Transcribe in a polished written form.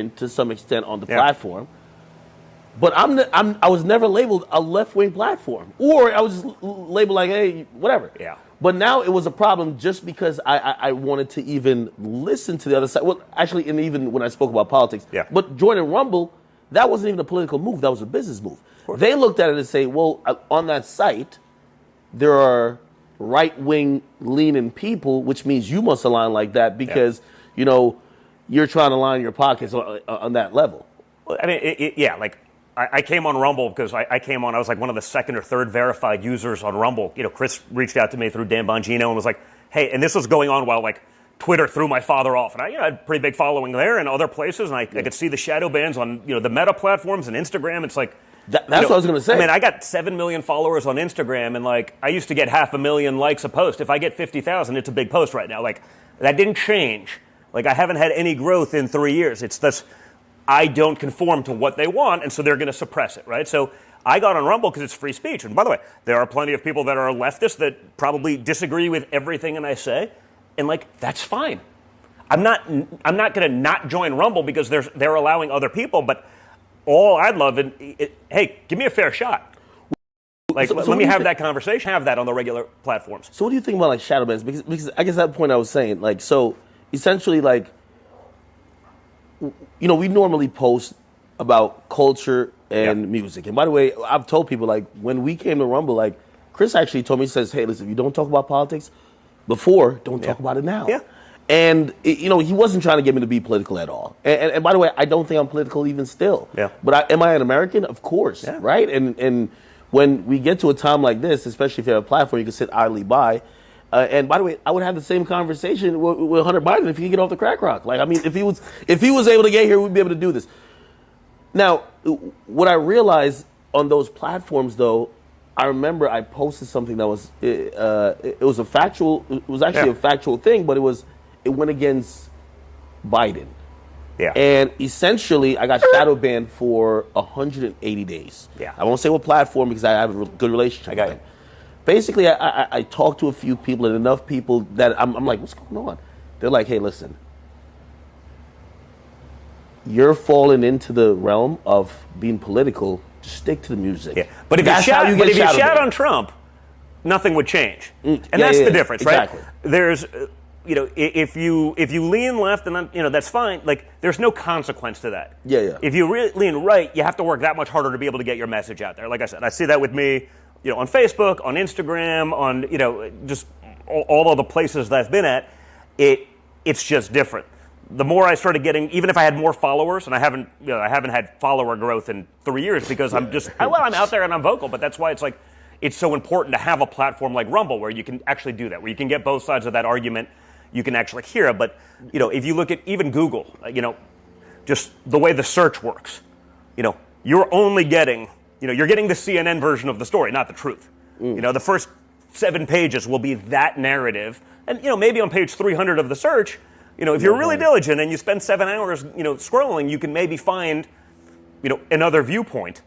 to some extent on the platform. But I was never labeled a left-wing platform, or I was just labeled like, hey, whatever. Yeah. But now it was a problem just because I wanted to even listen to the other side. Well, actually, and even when I spoke about politics. Yeah. But joining Rumble, that wasn't even a political move. That was a business move. They looked at it and say, well, on that site, there are right-wing leaning people, which means you must align like that because, you're trying to line your pockets on that level. I mean, like I came on Rumble because I was like one of the second or third verified users on Rumble. Chris reached out to me through Dan Bongino and was like, hey, and this was going on while like Twitter threw my father off. And I had a pretty big following there and other places. And I could see the shadow bans on, the Meta platforms and Instagram. It's like, that's what I was going to say. I mean, I got 7 million followers on Instagram, and like I used to get 500,000 likes a post. If I get 50,000, it's a big post right now. Like that didn't change. Like I haven't had any growth in 3 years. It's this, I don't conform to what they want, and so they're going to suppress it, right? So I got on Rumble because it's free speech. And by the way, there are plenty of people that are leftists that probably disagree with everything I say, and like that's fine. I'm not going to not join Rumble because they're allowing other people, but all I'd love hey, give me a fair shot. Like, let me have that conversation, have that on the regular platforms. So what do you think about like shadow bans? Because I guess that point I was saying, like, so essentially, like, we normally post about culture and music. And by the way, I've told people, like, when we came to Rumble, like, Chris actually told me, he says, hey, listen, if you don't talk about politics before, don't talk about it now. Yeah. And, he wasn't trying to get me to be political at all. And by the way, I don't think I'm political even still. Yeah. But am I an American? Of course, right? And when we get to a time like this, especially if you have a platform, you can sit idly by. And by the way, I would have the same conversation with Hunter Biden if he could get off the crack rock. Like, I mean, if he was able to get here, we'd be able to do this. Now, what I realized on those platforms, though, I remember I posted something that was it was actually a factual thing, but it went against Biden. Yeah. And essentially, I got shadow banned for 180 days. Yeah. I won't say what platform because I have a good relationship with them. Basically, I talked to a few people and enough people that I'm like, what's going on? They're like, hey, listen, you're falling into the realm of being political. Just stick to the music. Yeah. But if you shout on Trump, nothing would change. And that's the difference, exactly. Right? There's, if you lean left, and then, that's fine. Like, there's no consequence to that. Yeah. If you lean right, you have to work that much harder to be able to get your message out there. Like I said, I see that with me, on Facebook, on Instagram, on, just all of the places that I've been at. It's just different. The more I started getting, even if I had more followers, and I haven't had follower growth in 3 years because I'm out there and I'm vocal, but that's why it's like, it's so important to have a platform like Rumble where you can actually do that, where you can get both sides of that argument, you can actually hear it. But, if you look at even Google, just the way the search works, you're only getting, you're getting the CNN version of the story, not the truth. The first 7 pages will be that narrative. And, maybe on page 300 of the search, if you're really diligent and you spend 7 hours, scrolling, you can maybe find, another viewpoint.